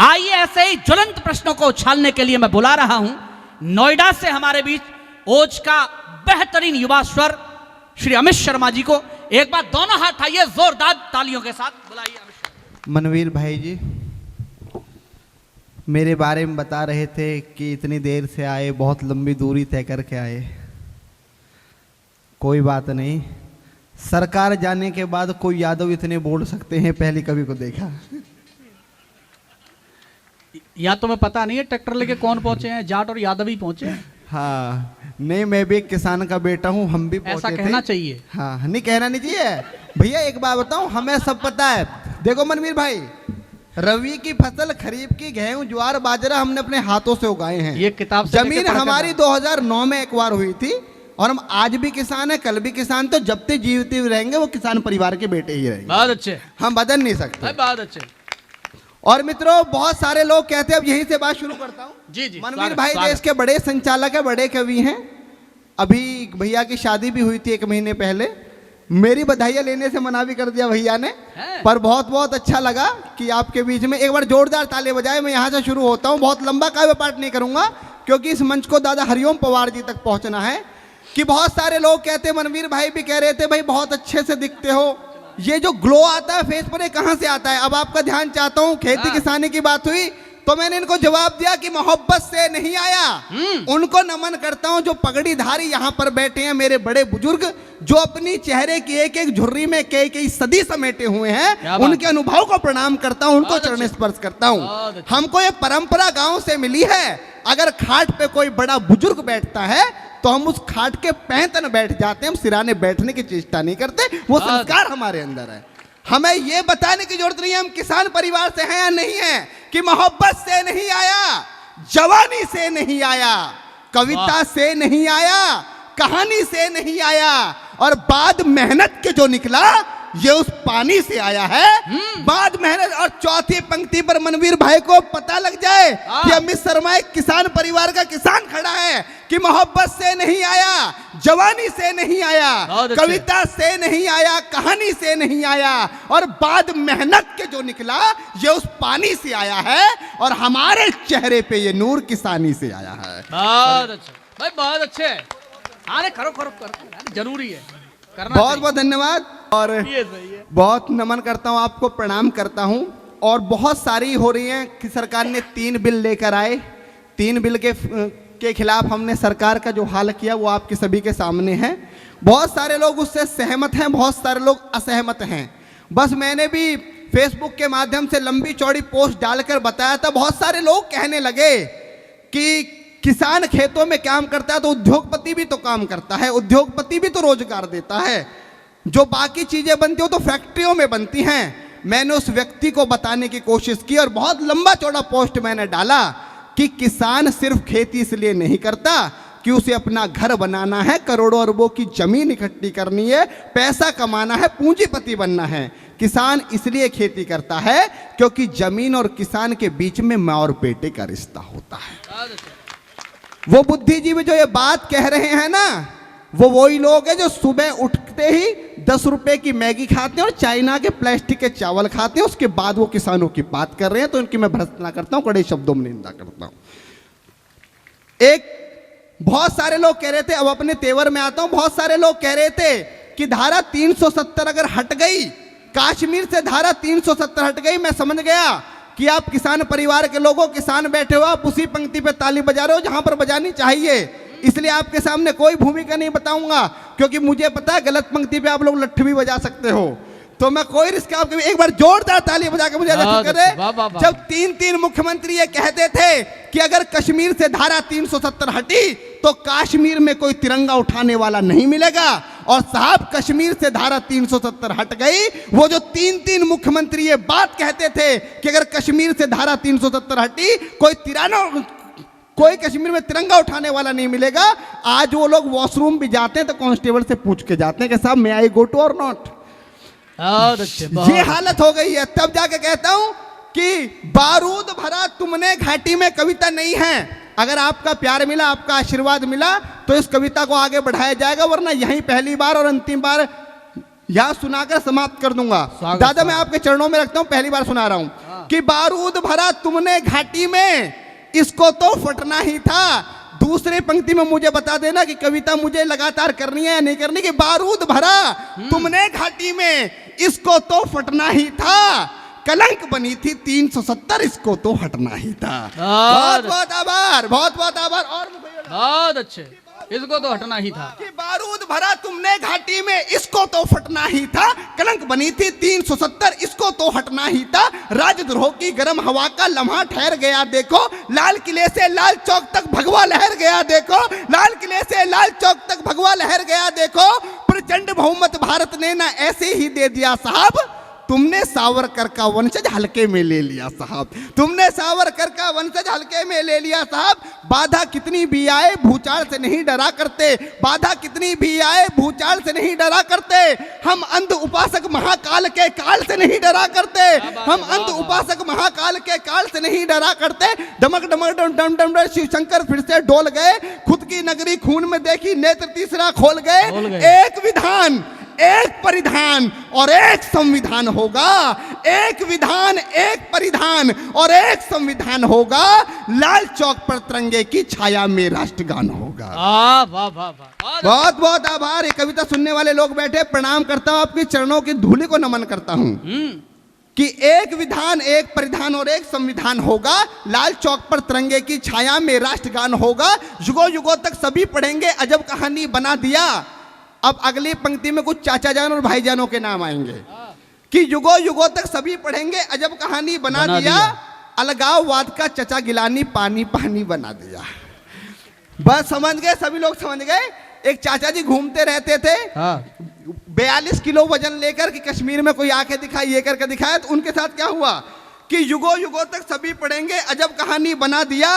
आइए ऐसे ही ज्वलंत प्रश्नों को उछालने के लिए मैं बुला रहा हूं नोएडा से हमारे बीच ओज का बेहतरीन युवा स्वर श्री अमित शर्मा जी को। एक बार दोनों हाथ आइए जोरदार तालियों के साथ बुलाइए अमित शर्मा। मनवीर भाई जी मेरे बारे में बता रहे थे कि इतनी देर से आए, बहुत लंबी दूरी तय करके आए। कोई बात नहीं, सरकार जाने के बाद कोई यादव इतने बोल सकते हैं पहले कभी को देखा। या तो मैं पता नहीं है ट्रैक्टर लेके कौन पहुंचे हैं, जाट और यादव ही पहुंचे हैं। हाँ नहीं, मैं भी एक किसान का बेटा हूँ, हम भी ऐसा पहुंचे कहना थे। चाहिए। हाँ नहीं कहना नहीं चाहिए भैया। एक बात बताऊं, हमें सब पता है। देखो मनवीर भाई, रवि की फसल, खरीफ की गेहूं, ज्वार, बाजरा हमने अपने हाथों से उगाए हैं। ये किताब से जमीन हमारी 2009 में एक बार हुई थी और हम आज भी किसान हैं, कल भी किसान। तो जब तक जीवित रहेंगे वो किसान परिवार के बेटे ही रहेंगे। बहुत अच्छे, हम बदल नहीं सकते। बहुत अच्छे। और मित्रों, बहुत सारे लोग कहते हैं, अब यहीं से बात शुरू करता हूँ। जी जी, मनवीर भाई देश के बड़े संचालक है, बड़े कवि हैं। अभी भैया की शादी भी हुई थी 1 महीने पहले। मेरी बधाइयाँ लेने से मना भी कर दिया भैया ने, पर बहुत बहुत अच्छा लगा कि आपके बीच में एक बार जोरदार ताली बजाए। मैं यहाँ से शुरू होता हूँ, बहुत लंबा काव्य पाठ नहीं करूँगा क्योंकि इस मंच को दादा हरिओम पवार जी तक पहुँचना है। कि बहुत सारे लोग कहते हैं, मनवीर भाई भी कह रहे थे, भाई बहुत अच्छे से दिखते हो, ये जो ग्लो आता है फेस पर ये कहाँ से आता है? अब आपका ध्यान चाहता हूँ, खेती किसानी की बात हुई तो मैंने इनको जवाब दिया कि मोहब्बत से नहीं आया। उनको नमन करता हूं जो पगड़ीधारी यहाँ पर बैठे हैं, मेरे बड़े बुजुर्ग, जो अपनी चेहरे की एक एक झुर्री में कई सदी समेटे हुए हैं। उनके अनुभव को प्रणाम करता हूं, उनको चरण स्पर्श करता हूं। हमको ये परंपरा गांव से मिली है, अगर खाट पे कोई बड़ा बुजुर्ग बैठता है तो हम उस खाट के पैंतन बैठ जाते हैं, हम सिराने बैठने की चेष्टा नहीं करते। वो संस्कार हमारे अंदर है। हमें ये बताने की जरूरत नहीं है हम किसान परिवार से हैं या नहीं है, कि मोहब्बत से नहीं आया, जवानी से नहीं आया, कविता से नहीं आया, कहानी से नहीं आया, और बाद मेहनत के जो निकला ये उस पानी से आया है। बाद मेहनत। और चौथी पंक्ति पर मनवीर भाई को पता लग जाए कि अमित शर्मा एक किसान परिवार का किसान खड़ा है, कि मोहब्बत से नहीं आया, जवानी से नहीं आया, कविता से नहीं आया, कहानी से नहीं आया, और बाद मेहनत के जो निकला ये उस पानी से आया है, और हमारे चेहरे पे ये नूर किसानी से आया है। बहुत अच्छा भाई, बहुत अच्छे। अरे करो करो करो, जरूरी है करना। बहुत बहुत धन्यवाद और बहुत नमन करता हूं आपको, प्रणाम करता हूं। और बहुत सारी हो रही हैं कि सरकार ने 3 बिल लेकर आए। 3 बिल के खिलाफ हमने सरकार का जो हाल किया वो आपके सभी के सामने है। बहुत सारे लोग उससे सहमत हैं, बहुत सारे लोग असहमत हैं। बस मैंने भी फेसबुक के माध्यम से लंबी चौड़ी पोस्ट डालकर बताया था। बहुत सारे लोग कहने लगे कि किसान खेतों में काम करता है तो उद्योगपति भी तो काम करता है, उद्योगपति भी तो रोजगार देता है, जो बाकी चीजें बनती हो तो फैक्ट्रियों में बनती हैं। मैंने उस व्यक्ति को बताने की कोशिश की और बहुत लंबा चौड़ा पोस्ट मैंने डाला कि किसान सिर्फ खेती इसलिए नहीं करता कि उसे अपना घर बनाना है, करोड़ों अरबों की जमीन इकट्ठी करनी है, पैसा कमाना है, पूंजीपति बनना है। किसान इसलिए खेती करता है क्योंकि जमीन और किसान के बीच में माँ और बेटे का रिश्ता होता है। वो बुद्धिजीवी जो ये बात कह रहे हैं ना, वो वही लोग हैं जो सुबह उठते ही 10 रुपए की मैगी खाते हैं और चाइना के प्लास्टिक के चावल खाते हैं, उसके बाद वो किसानों की बात कर रहे हैं। तो इनकी मैं भर्त्सना करता हूं, कड़े शब्दों में निंदा करता हूं। बहुत सारे लोग कह रहे थे, अब अपने तेवर में आता हूं, बहुत सारे लोग कह रहे थे कि धारा 370 अगर हट गई, कश्मीर से धारा 370 हट गई, मैं समझ गया कि आप किसान परिवार के लोगों, किसान बैठे हो, आप उसी पंक्ति पे ताली बजा रहे हो जहां पर बजानी चाहिए। इसलिए आपके सामने कोई भूमिका नहीं बताऊंगा क्योंकि मुझे पता है गलत पंक्ति पे आप लोग लट्ठ भी बजा सकते हो। तो मैं कोई रिस्क आपके, एक बार जोरदार ताली बजा के मुझे करें। जब 3 मुख्यमंत्री ये कहते थे कि अगर कश्मीर से धारा 370 हटी तो कश्मीर में कोई तिरंगा उठाने वाला नहीं मिलेगा, और साहब कश्मीर से धारा 370 हट गई। वो जो 3 मुख्यमंत्री ये बात कहते थे कि अगर कश्मीर से धारा 370 हटी कोई कश्मीर में तिरंगा उठाने वाला नहीं मिलेगा, आज वो लोग वॉशरूम भी जाते हैं तो कांस्टेबल से पूछ के जाते हैं कि साहब मैं आई गो टू और नॉट। ये हालत हो गई है। तब जाके कहता हूं कि बारूद भरा तुमने घाटी में कविता नहीं है। अगर आपका प्यार मिला, आपका आशीर्वाद मिला तो इस कविता को आगे बढ़ाया जाएगा, वरना यहीं पहली बार और अंतिम बार यहां सुनाकर समाप्त कर दूंगा। दादा मैं आपके चरणों में रखता हूं, पहली बार सुना रहा हूं। कि बारूद भरा तुमने घाटी में, इसको तो फटना ही था। दूसरे पंक्ति में मुझे बता देना कि कविता मुझे लगातार करनी है या नहीं करनी। कि बारूद भरा तुमने घाटी में, इसको तो फटना ही था। कलंक बनी थी 370, इसको तो हटना ही था। बहुत बहुत आभार, बहुत बहुत आभार। और बहुत अच्छे, इसको तो हटना ही था। कि बारूद भरा तुमने घाटी में, इसको तो फटना ही था। कलंक बनी थी 370, इसको तो हटना ही था। राजद्रोह की गर्म हवा का लम्हा ठहर गया देखो, लाल किले से लाल चौक तक भगवा लहर गया देखो, लाल किले से लाल चौक तक भगवा लहर गया देखो। प्रचंड बहुमत भारत ने ना ऐसे ही दे दिया साहब, तुमने सावरकर का वंशज हल्के में ले लिया साहब, तुमने सावरकर का वंशज हल्के में ले लिया साहब। बाधा कितनी भी आए भूचाल से नहीं डरा करते, बाधा कितनी भी आए भूचाल से नहीं डरा करते। हम अंध उपासक महाकाल के काल से नहीं डरा करते, हम अंध उपासक महाकाल के काल से नहीं डरा करते। डमक डमक डम डम डम शिव शंकर फिर से डोल गए, खुद की नगरी खून में देखी नेत्र तीसरा खोल गए। एक विधान, एक परिधान और एक संविधान होगा, एक विधान, एक परिधान और एक संविधान होगा। लाल चौक पर तिरंगे की छाया में राष्ट्रगान होगा। वाह वाह वाह, बहुत बहुत आभार। ये कविता सुनने वाले लोग बैठे, प्रणाम करता हूं, आपके चरणों की धूलि को नमन करता हूं। कि एक विधान, एक परिधान और एक संविधान होगा। लाल चौक पर तिरंगे की छाया में राष्ट्रगान होगा। युगों युगों तक सभी पढ़ेंगे, अजब कहानी बना दिया। अब अगली पंक्ति में कुछ चाचा जान और भाईजानों के नाम आएंगे। कि युगों युगों तक सभी पढ़ेंगे, अजब कहानी बना दिया। अलगाववाद का चचा गिलानी पानी पानी बना दिया। बस समझ गए, सभी लोग समझ गए। एक चाचा जी घूमते रहते थे, 42 किलो वजन लेकर कि कश्मीर में कोई आके दिखाई, ये करके दिखाया। तो उनके साथ क्या हुआ कि युगों युगों तक सभी पढ़ेंगे, अजब कहानी बना दिया।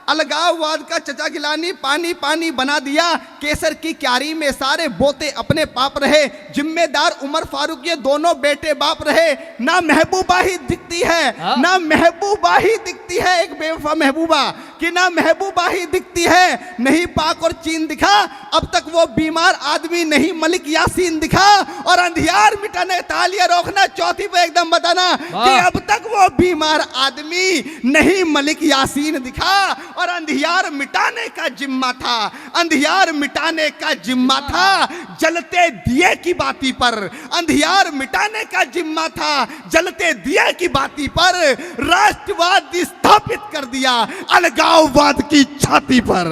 अलगाववाद का चचा गिलानी पानी पानी बना दिया। केसर की क्यारी में सारे बोते अपने पाप रहे, जिम्मेदार उमर फारूक ये दोनों बेटे बाप रहे। ना महबूबा ही दिखती है, ना महबूबा ही दिखती है, एक बेवफा महबूबा कि ना महबूबा ही दिखती है। नहीं पाक और चीन दिखा, अब तक वो बीमार आदमी नहीं मलिक यासीन दिखा। और अंधियार मिटाने तालियां रोकना, चौथी पे एकदम बताना कि अब तक वो बीमार आदमी नहीं मलिक यासीन दिखा। और अंधियार मिटाने का जिम्मा था, अंधियार मिटाने का जिम्मा था जलते दिए की बाती पर। अंधियार मिटाने का जिम्मा था जलते दिए की बाती पर। राष्ट्रवाद स्थापित कर दिया अलगाववाद की छाती पर।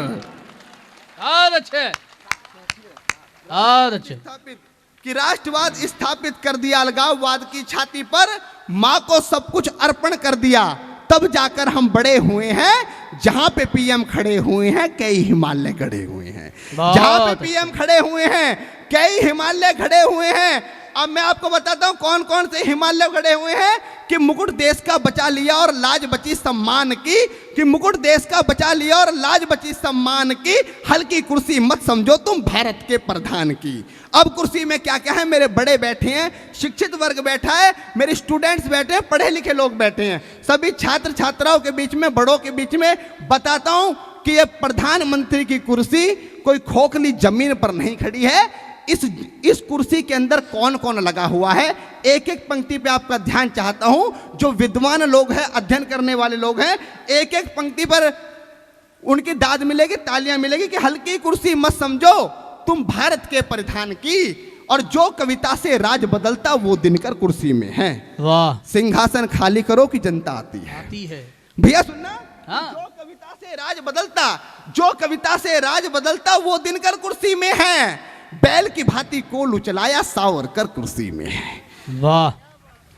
अच्छे, अच्छे। कि राष्ट्रवाद स्थापित कर दिया अलगाववाद की छाती पर। मां को सब कुछ अर्पण कर दिया, तब जाकर हम बड़े हुए हैं। जहां पे पीएम खड़े हुए हैं, कई हिमालय खड़े हुए हैं। जहां पे पीएम खड़े हुए हैं, कई हिमालय खड़े हुए हैं। अब मैं आपको बताता हूं कौन कौन से हिमालय खड़े हुए हैं। कि मुकुट देश का बचा लिया और लाज बची सम्मान की, कि मुकुट देश का बचा लिया और लाज बची सम्मान की। हल्की कुर्सी मत समझो तुम भारत के प्रधान की। अब कुर्सी में क्या क्या है, मेरे बड़े बैठे हैं, शिक्षित वर्ग बैठा है, मेरे स्टूडेंट्स बैठे हैं, पढ़े लिखे लोग बैठे हैं, सभी छात्र छात्राओं के बीच में, बड़ों के बीच में बताता हूं कि ये प्रधानमंत्री की कुर्सी कोई खोखली जमीन पर नहीं खड़ी है। इस कुर्सी के अंदर कौन कौन लगा हुआ है, एक एक पंक्ति पे आपका ध्यान चाहता हूं। जो विद्वान लोग हैं, अध्ययन करने वाले लोग हैं, एक एक पंक्ति पर उनकी दाद मिलेगी, तालियां मिलेगी। कि हल्की कुर्सी मत समझो तुम भारत के प्रधान की। और जो कविता से राज बदलता वो दिनकर कुर्सी में है। वाह। सिंहासन खाली करो कि जनता आती है। भैया सुनना, जो कविता से राज बदलता, जो कविता से राज बदलता वो दिनकर कुर्सी में है। बैल की भांति कोल उचलाया सावरकर कुर्सी में है। वाह,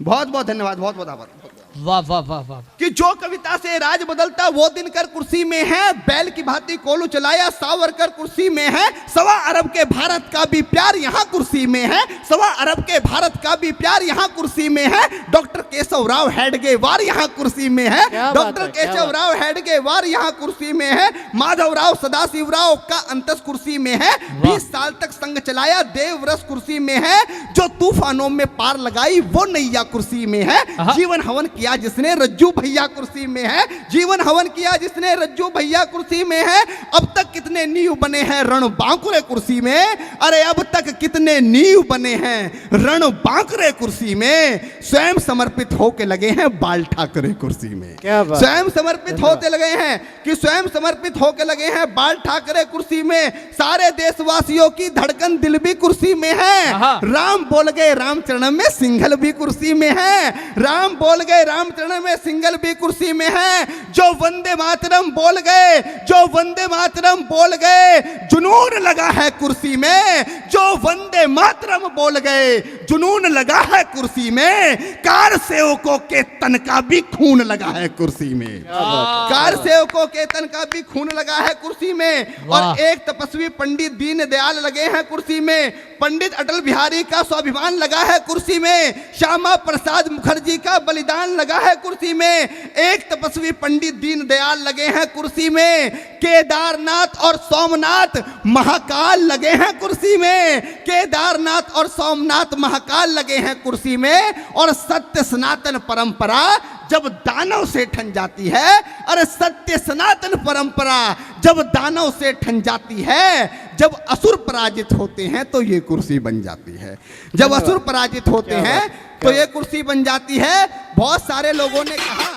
बहुत बहुत धन्यवाद, बहुत बहुत आभार। वाह वाह वाह वाह। कि जो कविता से राज बदलता वो दिनकर कुर्सी में है। बैल की भांति कोल उचलाया सावरकर कुर्सी में है। 1.25 अरब के भारत का भी प्यार यहाँ कुर्सी में है। 1.25 अरब के भारत का भी प्यार यहाँ कुर्सी में है। डॉक्टर केशव राव हेडगेवार यहाँ कुर्सी में है। डॉक्टर केशव राव हेडगेवार यहाँ कुर्सी में है। माधवराव सदाशिवराव का अंतस कुर्सी में है। 20 साल तक संघ चलाया देवव्रत कुर्सी में है। जो तूफानों में पार लगाई वो नैया कुर्सी में है। जीवन हवन किया जिसने रज्जू भैया कुर्सी में है। जीवन हवन किया जिसने रज्जू भैया कुर्सी में है। अब तक कितने नींव बने हैं रण बांकुरे कुर्सी में। अरे अब तक कितने नींव बने हैं रण बांकुरे कुर्सी में। स्वयं समर्पित होके लगे हैं बाल ठाकरे कुर्सी में। क्या बात। स्वयं समर्पित होते लगे हैं कि स्वयं समर्पित होके लगे हैं बाल ठाकरे कुर्सी में। सारे देशवासियों की धड़कन दिल भी कुर्सी में है। राम बोल गए रामचरण में सिंघल भी कुर्सी में है। राम बोल गए रामचरण में सिंघल भी कुर्सी में है। जो वंदे मातरम बोल गए, जो वंदे मातरम बोल गए, जुनून लगा है कुर्सी में। जो वंदे मातरम बोल गए, जुनून लगा है कुर्सी में। कार सेवकों के तन का भी खून लगा है कुर्सी में। कार सेवकों के तन का भी खून लगा है कुर्सी में। और एक तपस्वी पंडित दीन दयाल लगे हैं कुर्सी में। पंडित अटल बिहारी का स्वाभिमान लगा है कुर्सी में। श्यामा प्रसाद मुखर्जी का बलिदान लगा है कुर्सी में। एक तपस्वी पंडित दीन दयाल लगे हैं कुर्सी में। केदारनाथ और सोमनाथ महाकाल लगे हैं कुर्सी में। केदारनाथ और सोमनाथ महाकाल लगे हैं कुर्सी में। और सत्य सनातन परंपरा जब दानव से ठन जाती है, अरे सत्य सनातन परंपरा जब दानव से ठन जाती है, जब असुर पराजित होते हैं तो ये कुर्सी बन जाती है। जब असुर पराजित होते हैं तो ये कुर्सी बन जाती है। बहुत सारे लोगों ने कहा